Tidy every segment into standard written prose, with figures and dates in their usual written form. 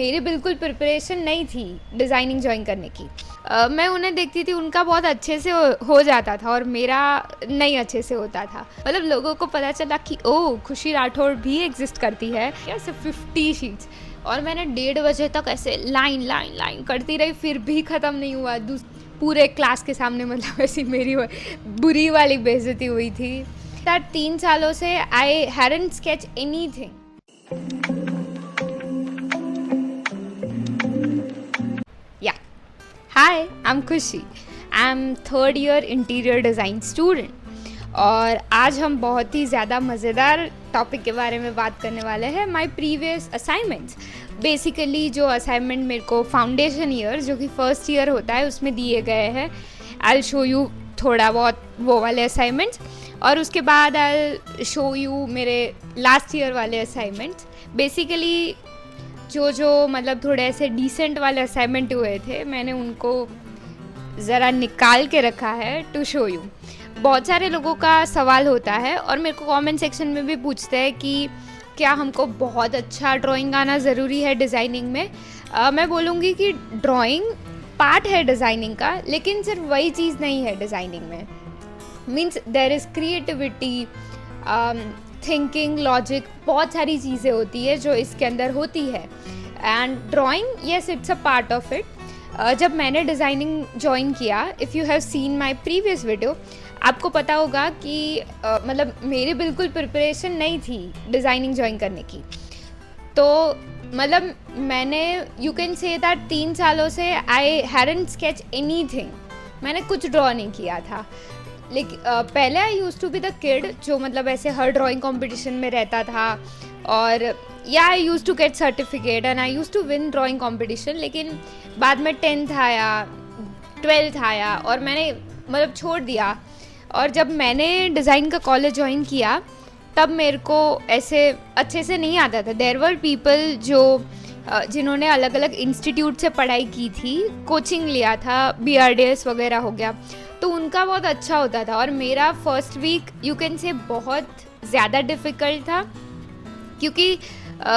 मेरी बिल्कुल प्रिपरेशन नहीं थी डिज़ाइनिंग ज्वाइन करने की। मैं उन्हें देखती थी, उनका बहुत अच्छे से हो जाता था और मेरा नहीं अच्छे से होता था। मतलब लोगों को पता चला कि ओह! खुशी राठौड़ भी एग्ज़िस्ट करती है। ऐसे 50 शीट्स और मैंने 1:30 बजे तक ऐसे लाइन करती रही, फिर भी ख़त्म नहीं हुआ। पूरे क्लास के सामने मतलब ऐसी मेरी बुरी वाली बेइज़्ज़ती हुई थी। 3 सालों से I hadn't sketch anything. Yeah. Hi, I'm खुशी। I am third year interior design student और आज हम बहुत ही ज़्यादा मज़ेदार टॉपिक के बारे में बात करने वाले हैं, माई प्रीवियस असाइनमेंट्स। बेसिकली जो असाइनमेंट मेरे को फाउंडेशन ईयर जो कि फर्स्ट ईयर होता है उसमें दिए गए हैं। आई शो यू थोड़ा बहुत वो वाले असाइनमेंट्स और उसके बाद आई शो यू मेरे लास्ट ईयर वाले असाइनमेंट्स। बेसिकली जो मतलब थोड़े ऐसे डिसेंट वाले असाइनमेंट हुए थे, मैंने उनको ज़रा निकाल के रखा है टू शो यू। बहुत सारे लोगों का सवाल होता है और मेरे को कमेंट सेक्शन में भी पूछते हैं कि क्या हमको बहुत अच्छा ड्राइंग आना ज़रूरी है डिज़ाइनिंग में। मैं बोलूँगी कि ड्राइंग पार्ट है डिज़ाइनिंग का, लेकिन सिर्फ वही चीज़ नहीं है डिज़ाइनिंग में। Means there is creativity, thinking, logic, बहुत सारी चीज़ें होती है जो इसके अंदर होती है। And drawing, yes, it's a part of it. जब मैंने डिज़ाइनिंग ज्वाइन किया, if you have seen my previous video, आपको पता होगा कि मतलब मेरी बिल्कुल प्रिपरेशन नहीं थी डिज़ाइनिंग ज्वाइन करने की। तो मतलब मैंने यू कैन से दैट 3 सालों से आई हैडंट स्केच एनीथिंग। मैंने कुछ ड्रॉ नहीं किया था। लेकिन पहले I used to be the kid जो मतलब ऐसे हर ड्राइंग कंपटीशन में रहता था और या I used to get certificate and I used to win drawing competition. लेकिन बाद में 10th आया, 12th आया और मैंने मतलब छोड़ दिया। और जब मैंने डिज़ाइन का कॉलेज ज्वाइन किया तब मेरे को ऐसे अच्छे से नहीं आता था। देयर वर पीपल जो जिन्होंने अलग अलग इंस्टीट्यूट से पढ़ाई की थी, कोचिंग लिया था, BRDS वगैरह हो गया, तो उनका बहुत अच्छा होता था। और मेरा first week you can say बहुत ज़्यादा डिफ़िकल्ट था क्योंकि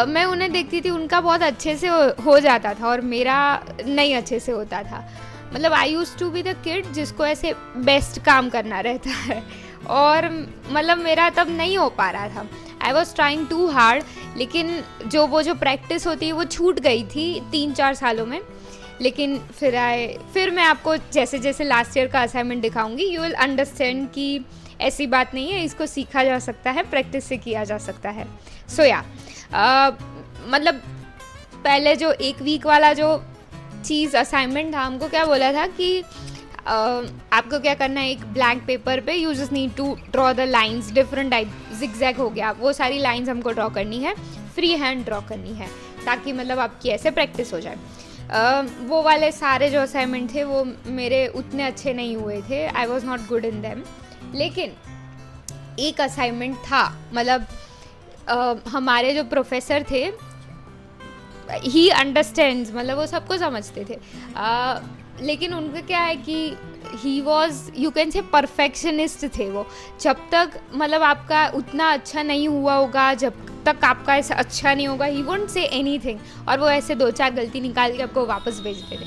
मैं उन्हें देखती थी, उनका बहुत अच्छे से हो जाता था और मेरा नहीं अच्छे से होता था। मतलब I used to be the kid जिसको ऐसे बेस्ट काम करना रहता है और मतलब मेरा तब नहीं हो पा रहा था। I was trying to hard, लेकिन जो प्रैक्टिस होती है वो छूट गई थी 3-4 सालों में। लेकिन फिर मैं आपको जैसे जैसे लास्ट ईयर का असाइनमेंट दिखाऊंगी, यू विल अंडरस्टैंड कि ऐसी बात नहीं है, इसको सीखा जा सकता है, प्रैक्टिस से किया जा सकता है। सो या मतलब पहले जो 1 वीक वाला जो चीज़ असाइनमेंट था, हमको क्या बोला था कि आपको क्या करना है, एक ब्लैंक पेपर पे you just need to draw the lines, different type, zigzag हो गया, वो सारी लाइंस हमको ड्रॉ करनी है, फ्री हैंड ड्रॉ करनी है, ताकि मतलब आपकी ऐसे प्रैक्टिस हो जाए। वो वाले सारे जो असाइनमेंट थे वो मेरे उतने अच्छे नहीं हुए थे, I was not good in them. लेकिन एक असाइनमेंट था, मतलब हमारे जो प्रोफेसर थे, ही अंडरस्टैंड्स, मतलब वो सबको समझते थे। लेकिन उनका क्या है कि he was you can say perfectionist थे वो। जब तक मतलब आपका उतना अच्छा नहीं हुआ होगा, जब तक आपका ऐसा अच्छा नहीं होगा, ही वोंट से एनीथिंग, और वो ऐसे 2-4 गलती निकाल के आपको वापस भेजते थे।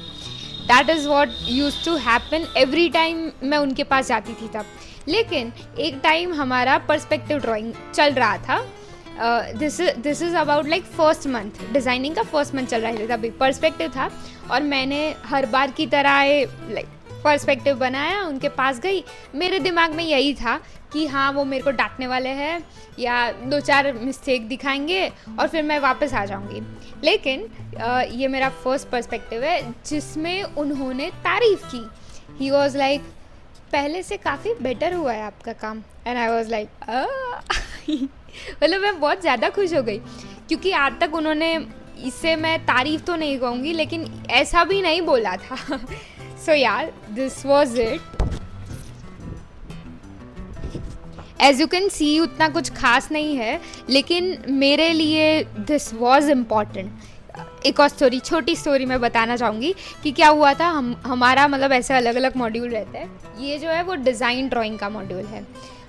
That is what use to happen every time मैं उनके पास जाती थी तब। लेकिन एक टाइम हमारा पर्सपेक्टिव ड्राइंग चल रहा था। This is about like first month, designing का फर्स्ट मंथ चल रहा था, तभी पर्सपेक्टिव था। और मैंने हर बार की तरह लाइक पर्सपेक्टिव बनाया, उनके पास गई। मेरे दिमाग में यही था कि हाँ, वो मेरे को डांटने वाले हैं या 2-4 मिस्टेक दिखाएंगे और फिर मैं वापस आ जाऊंगी। लेकिन ये मेरा फर्स्ट पर्सपेक्टिव है जिसमें उन्होंने तारीफ़ की। ही वॉज लाइक, पहले से काफ़ी बेटर हुआ है आपका काम। एंड आई वॉज लाइक मतलब मैं बहुत ज़्यादा खुश हो गई, क्योंकि आज तक उन्होंने, इससे मैं तारीफ़ तो नहीं कहूँगी, लेकिन ऐसा भी नहीं बोला था। सो यार, this was it. As you can see, उतना कुछ खास नहीं है, लेकिन मेरे लिए दिस वॉज इम्पॉर्टेंट। एक और स्टोरी, छोटी स्टोरी मैं बताना चाहूँगी कि क्या हुआ था। हमारा मतलब ऐसे अलग अलग मॉड्यूल रहते हैं। ये जो है वो डिज़ाइन ड्राइंग का मॉड्यूल है।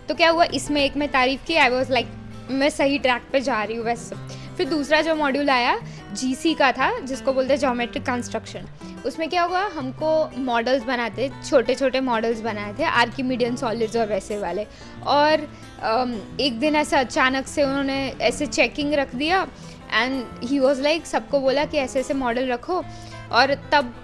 तो क्या हुआ, इसमें एक में तारीफ़ की, आई वॉज लाइक मैं सही ट्रैक पे जा रही हूँ वैसे। फिर दूसरा जो मॉड्यूल आया जीसी का था, जिसको बोलते हैं ज्योमेट्रिक कंस्ट्रक्शन। उसमें क्या हुआ, हमको मॉडल्स बनाते, छोटे छोटे मॉडल्स बनाए थे, आर्किमिडियन सॉलिड्स और वैसे वाले। और एक दिन ऐसा अचानक से उन्होंने ऐसे चेकिंग रख दिया एंड ही वाज लाइक, सबको बोला कि ऐसे ऐसे मॉडल रखो। और तब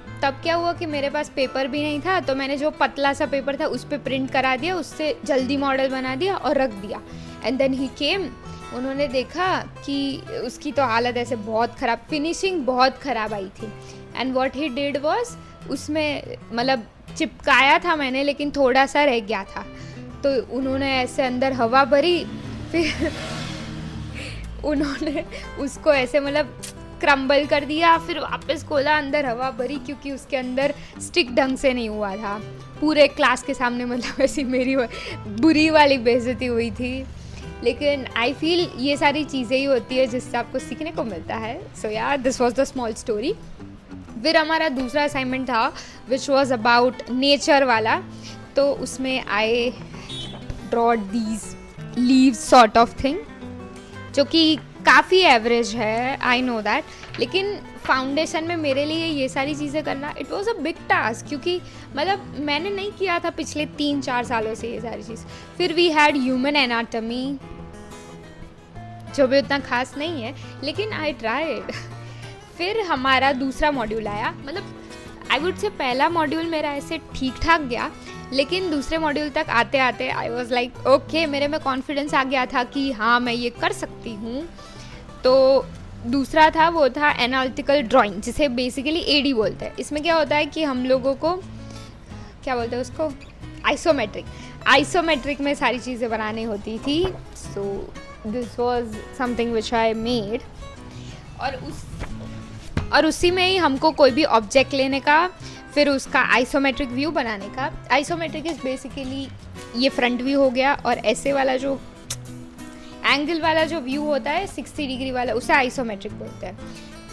क्या हुआ कि मेरे पास पेपर भी नहीं था, तो मैंने जो पतला सा पेपर था उस पर प्रिंट करा दिया, उससे जल्दी मॉडल बना दिया और रख दिया। एंड देन ही केम, उन्होंने देखा कि उसकी तो हालत ऐसे बहुत ख़राब, फिनिशिंग बहुत ख़राब आई थी। And what he did was, उसमें मतलब चिपकाया था मैंने लेकिन थोड़ा सा रह गया था, तो उन्होंने ऐसे अंदर हवा भरी, फिर उन्होंने उसको ऐसे मतलब क्रम्बल कर दिया, फिर वापस खोला, अंदर हवा भरी, क्योंकि उसके अंदर स्टिक ढंग से नहीं हुआ था। पूरे क्लास के सामने मतलब ऐसी मेरी बुरी वाली बेइज्जती हुई थी। लेकिन आई फील ये सारी चीज़ें ही होती है जिससे आपको सीखने को मिलता है। सो या this was the small story. फिर हमारा दूसरा असाइनमेंट था विच वॉज अबाउट नेचर वाला, तो उसमें I draw these leaves sort of thing, जो कि काफ़ी एवरेज है, आई नो दैट। लेकिन फाउंडेशन में मेरे लिए ये सारी चीज़ें करना it was a big task, क्योंकि मतलब मैंने नहीं किया था पिछले 3-4 सालों से ये सारी चीज़। फिर वी हैड ह्यूमन एनाटमी, जो भी उतना खास नहीं है, लेकिन आई ट्राइड। फिर हमारा दूसरा मॉड्यूल आया, मतलब आई वुड से पहला मॉड्यूल मेरा ऐसे ठीक ठाक गया, लेकिन दूसरे मॉड्यूल तक आते आते आई वॉज लाइक ओके, मेरे में कॉन्फिडेंस आ गया था कि हाँ मैं ये कर सकती हूँ। तो दूसरा था, वो था एनालिटिकल ड्राइंग, जिसे बेसिकली एडी बोलते हैं। इसमें क्या होता है कि हम लोगों को क्या बोलते हैं उसको, आइसोमेट्रिक में सारी चीज़ें बनानी होती थी। So this was something which I made, और उसी में ही हमको कोई भी ऑब्जेक्ट लेने का, फिर उसका आइसोमेट्रिक व्यू बनाने का। आइसोमेट्रिक इज़ बेसिकली ये फ्रंट व्यू हो गया, और ऐसे वाला जो एंगल वाला जो व्यू होता है 60 डिग्री वाला, उसे आइसोमेट्रिक बोलते हैं।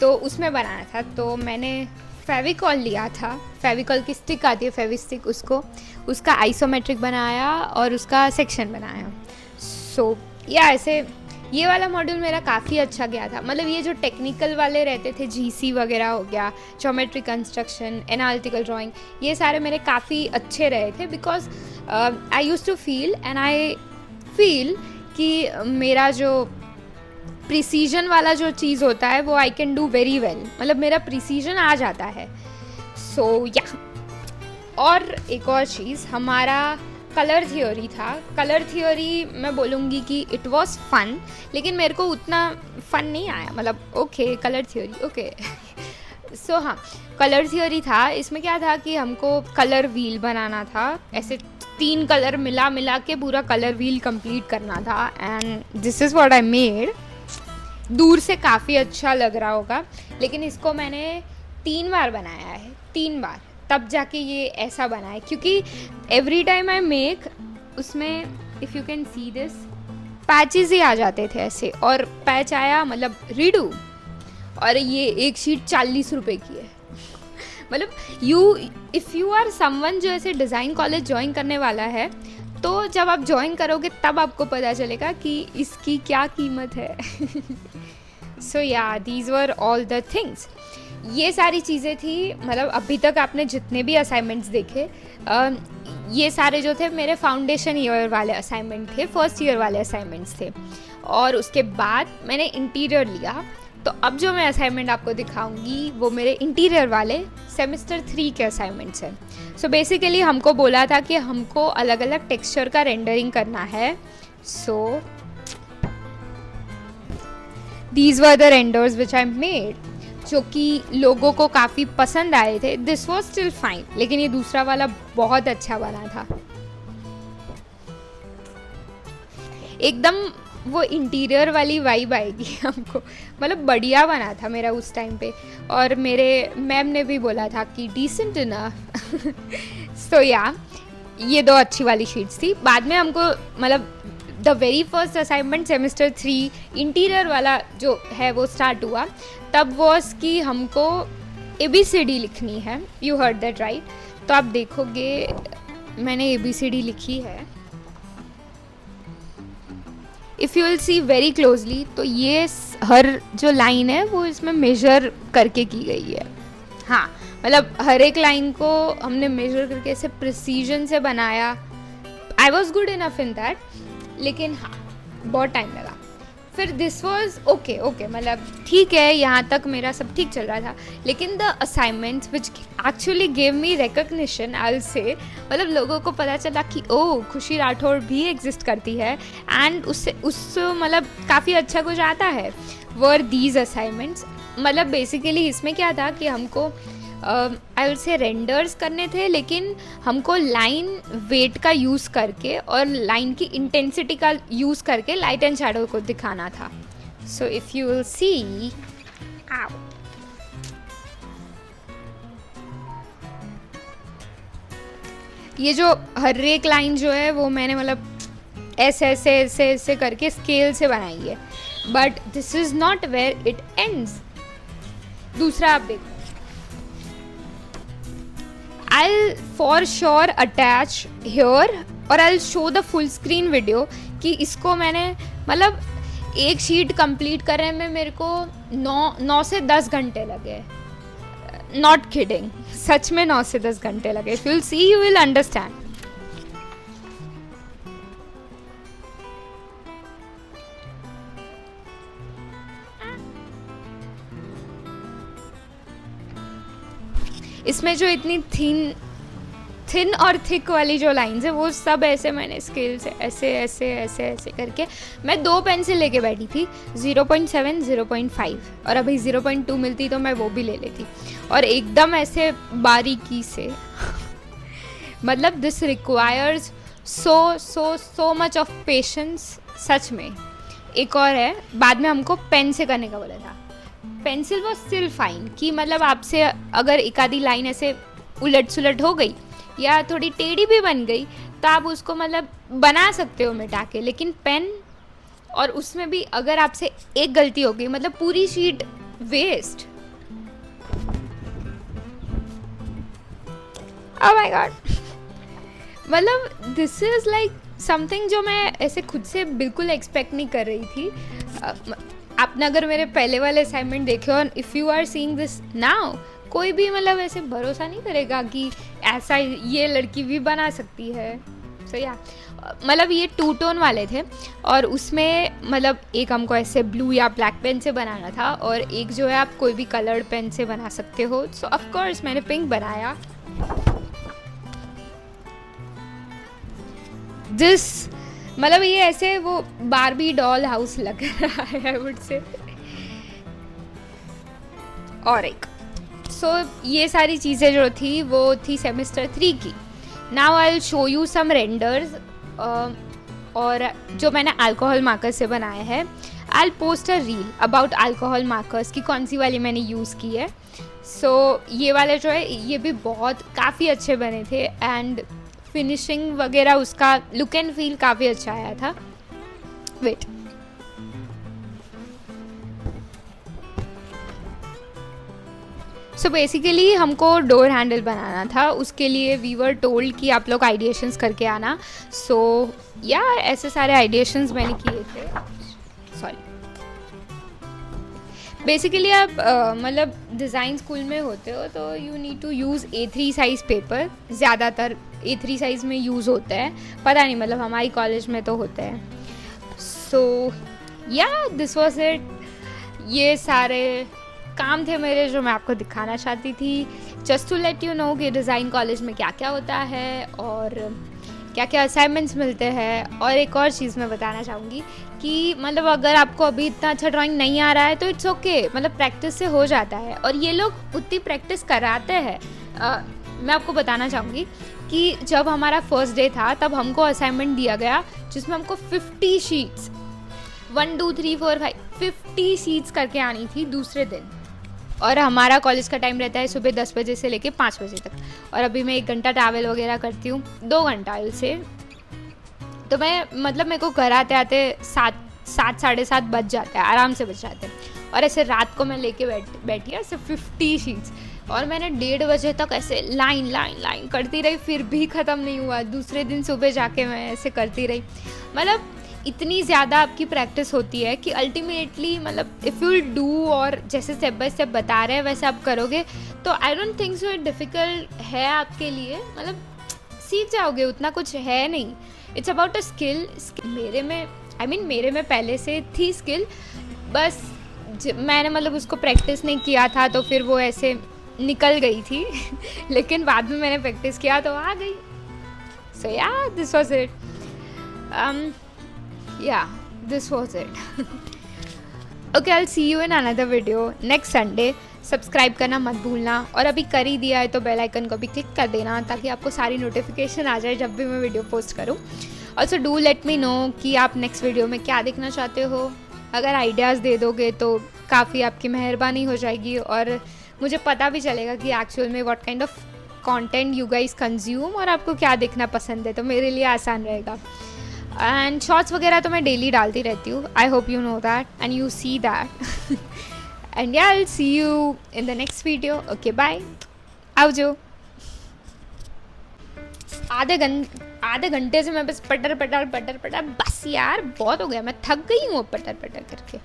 तो उसमें बनाना था, तो मैंने फेविकॉल लिया था, फेविकॉल की स्टिक आती है, फेविस्टिक, उसका आइसोमेट्रिक बनाया और उसका सेक्शन बनाया। सो या ऐसे ये वाला मॉड्यूल मेरा काफ़ी अच्छा गया था। मतलब ये जो टेक्निकल वाले रहते थे, जीसी वगैरह हो गया, ज्योमेट्रिक कंस्ट्रक्शन, एनालिटिकल ड्राइंग, ये सारे मेरे काफ़ी अच्छे रहे थे, because I used to feel and I feel कि मेरा जो प्रिसीजन वाला जो चीज़ होता है वो I can do very well, मतलब मेरा प्रिसीजन आ जाता है। सो या और एक और चीज़, हमारा कलर थियोरी था। कलर थियोरी मैं बोलूँगी कि इट वॉज फन, लेकिन मेरे को उतना फन नहीं आया, मतलब ओके कलर थियोरी ओके। सो हाँ, कलर थियोरी था। इसमें क्या था कि हमको कलर व्हील बनाना था, ऐसे 3 कलर मिला के पूरा कलर व्हील कंप्लीट करना था, and this is what I made. दूर से काफ़ी अच्छा लग रहा होगा, लेकिन इसको मैंने 3 बार बनाया है, 3 बार, तब जाके ये ऐसा बना है। क्योंकि एवरी टाइम आई मेक, उसमें if you can see this, patches ही आ जाते थे ऐसे, और पैच आया मतलब रीडू, और ये एक शीट 40 रुपए की है। मतलब इफ़ यू आर समवन जो ऐसे डिज़ाइन कॉलेज ज्वाइन करने वाला है, तो जब आप ज्वाइन करोगे तब आपको पता चलेगा कि इसकी क्या कीमत है। सो या these were all the things, ये सारी चीज़ें थी। मतलब अभी तक आपने जितने भी असाइनमेंट्स देखे, ये सारे जो थे मेरे फाउंडेशन ईयर वाले असाइनमेंट थे, फर्स्ट ईयर वाले असाइनमेंट्स थे। और उसके बाद मैंने इंटीरियर लिया, तो अब जो मैं असाइनमेंट आपको दिखाऊंगी वो मेरे इंटीरियर वाले सेमेस्टर 3 के असाइनमेंट्स हैं। सो बेसिकली हमको बोला था कि हमको अलग अलग टेक्सचर का रेंडरिंग करना है। So these were the renders which I made, जो कि लोगों को काफ़ी पसंद आए थे। दिस वॉज स्टिल फाइन, लेकिन ये दूसरा वाला बहुत अच्छा बना था, एकदम वो इंटीरियर वाली वाइब आएगी हमको। मतलब बढ़िया बना था मेरा उस टाइम पे, और मेरे मैम ने भी बोला था कि डिसेंट इनफ। सो या ये 2 अच्छी वाली शीट्स थी। बाद में हमको मतलब the very first assignment semester 3 interior वाला जो है वो स्टार्ट हुआ, तब वॉज कि हमको ABCD लिखनी है। You heard that right? तो आप देखोगे मैंने ABCD लिखी है। If you will see very closely तो ये हर जो लाइन है वो इसमें मेजर करके की गई है. हाँ, मतलब हर एक लाइन को हमने मेजर करके ऐसे प्रिसीजन से बनाया. I was good enough in that, लेकिन हाँ बहुत टाइम लगा. फिर दिस वॉज ओके मतलब ठीक है, यहाँ तक मेरा सब ठीक चल रहा था. लेकिन the assignments which actually gave me recognition, I will say, मतलब लोगों को पता चला कि ओ खुशी राठौड़ भी एग्जिस्ट करती है एंड उस मतलब काफ़ी अच्छा कुछ आता है. वर दीज असाइनमेंट्स, मतलब बेसिकली इसमें क्या था कि हमको आई विल से रेंडर्स करने थे, लेकिन हमको लाइन वेट का यूज़ करके और लाइन की इंटेंसिटी का यूज़ करके लाइट एंड शैडो को दिखाना था. So if you will see, ये जो हर एक लाइन जो है वो मैंने मतलब ऐसे ऐसे ऐसे ऐसे करके स्केल से बनाई है. But this is not where it ends. दूसरा आप देखो, I'll for sure attach here और I'll show the full screen video कि इसको मैंने मतलब एक शीट कंप्लीट करने में मेरे को 9 से 10 घंटे लगे. नॉट किडिंग, सच में 9 से 10 घंटे लगे. If you will see you will understand. इसमें जो इतनी थिन और थिक वाली जो लाइंस है वो सब ऐसे मैंने स्केल से ऐसे ऐसे ऐसे ऐसे करके, मैं 2 पेंसिल लेके बैठी थी, 0.7 0.5, और अभी 0.2 मिलती तो मैं वो भी ले लेती, और एकदम ऐसे बारीकी से. मतलब this requires so much of patience, सच में. एक और है, बाद में हमको पेन से करने का बोला था. पेंसिल वो स्टिल फाइन कि मतलब आपसे अगर एक आधी लाइन ऐसे उलट सुलट हो गई या थोड़ी टेढ़ी भी बन गई तो आप उसको मतलब बना सकते हो मिटा के. लेकिन पेन, और उसमें भी अगर आपसे एक गलती हो गई मतलब पूरी sheet waste. Oh my god, मतलब दिस इज लाइक समथिंग जो मैं ऐसे खुद से बिल्कुल एक्सपेक्ट नहीं कर रही थी. आपने अगर मेरे पहले वाले असाइनमेंट देखे और if you are seeing this now, कोई भी मतलब ऐसे भरोसा नहीं करेगा कि ऐसा ये लड़की भी बना सकती है. सो या मतलब ये 2 टोन वाले थे और उसमें मतलब एक हमको ऐसे ब्लू या ब्लैक पेन से बनाना था और एक जो है आप कोई भी कलर्ड पेन से बना सकते हो. सो ऑफ कोर्स मैंने पिंक बनाया. दिस मतलब ये ऐसे वो बारबी डॉल हाउस लग रहा है, आई वुड से. और एक ये सारी चीज़ें जो थी वो थी सेमेस्टर 3 की. Now I will show you some renders, और जो मैंने अल्कोहल मार्कर से बनाया है. I will post a reel about alcohol markers की कौन सी वाली मैंने यूज़ की है. ये वाले जो है ये भी बहुत काफ़ी अच्छे बने थे एंड फिनिशिंग वगैरह उसका लुक एंड फील काफ़ी अच्छा आया था. वेट, सो बेसिकली हमको डोर हैंडल बनाना था. उसके लिए वी वर टोल्ड कि आप लोग आइडिएशंस करके आना. या ऐसे सारे आइडिएशंस मैंने किए थे. सॉरी, बेसिकली आप मतलब डिज़ाइन स्कूल में होते हो तो you need to use A3 size paper. ज़्यादातर A3 साइज़ में यूज़ होता है, पता नहीं मतलब हमारी कॉलेज में तो होता है. या दिस वॉज इट. ये सारे काम थे मेरे जो मैं आपको दिखाना चाहती थी, just to let you know कि डिज़ाइन कॉलेज में क्या क्या होता है और क्या क्या असाइनमेंट्स मिलते हैं. और एक और चीज़ मैं बताना चाहूँगी कि मतलब अगर आपको अभी इतना अच्छा ड्राइंग नहीं आ रहा है तो इट्स ओके, मतलब प्रैक्टिस से हो जाता है और ये लोग उतनी प्रैक्टिस कराते हैं. मैं आपको बताना चाहूँगी कि जब हमारा फर्स्ट डे था तब हमको असाइनमेंट दिया गया जिसमें हमको 50 शीट्स 1 2 3 4 5 50 शीट्स करके आनी थी दूसरे दिन. और हमारा कॉलेज का टाइम रहता है सुबह 10 बजे से लेके 5 बजे तक, और अभी मैं 1 घंटा ट्रैवल वगैरह करती हूँ, 2 घंटा से. तो मैं मतलब मेरे को घर आते आते 7 साढ़े 7 बज जाता है, आराम से बज जाते हैं. और ऐसे रात को मैं लेके बैठी ऐसे 50 शीट्स और मैंने 1:30 बजे तक ऐसे लाइन करती रही, फिर भी ख़त्म नहीं हुआ. दूसरे दिन सुबह जाके मैं ऐसे करती रही. मतलब इतनी ज़्यादा आपकी प्रैक्टिस होती है कि अल्टीमेटली मतलब इफ़ यू डू और जैसे स्टेप बाय स्टेप बता रहे हैं वैसे आप करोगे तो I don't think so difficult है आपके लिए, मतलब सीख जाओगे, उतना कुछ है नहीं। It's about a skill. मेरे में मेरे में पहले से थी स्किल, बस मैंने मतलब उसको प्रैक्टिस नहीं किया था तो फिर वो ऐसे निकल गई थी लेकिन बाद में मैंने प्रैक्टिस किया तो आ गई। सो या this was it, this was it. Okay, I will see you in another video next Sunday. Subscribe करना मत भूलना, और अभी कर ही दिया है तो बेल आइकन को भी क्लिक कर देना ताकि आपको सारी नोटिफिकेशन आ जाए जब भी मैं वीडियो पोस्ट करूँ। Also do let me know कि आप नेक्स्ट वीडियो में क्या देखना चाहते हो। अगर आइडियाज़ दे दोगे तो काफ़ी आपकी मेहरबानी हो जाएगी और मुझे पता भी चलेगा कि एक्चुअल में what kind of content you guys consume और आपको क्या देखना पसंद है, तो मेरे लिए आसान रहेगा। एंड शॉर्ट्स वगैरह तो मैं डेली डालती रहती हूँ। I hope you know that and you see that and yeah I will see you in the next video. Okay bye, आओ जो। आधे घंटे से मैं बस पटर पटर बस यार बहुत हो गया, मैं थक गई हूँ पटर पटर करके,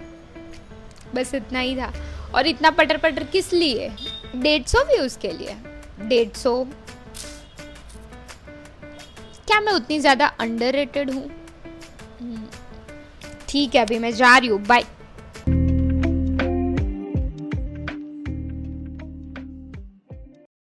बस इतना ही था। और इतना पटर पटर किस लिए? 150 व्यूज़ के लिए। 150? क्या मैं उतनी ज़्यादा अंडररेटेड हूँ? ठीक है, अभी मैं जा रही हूँ, बाय।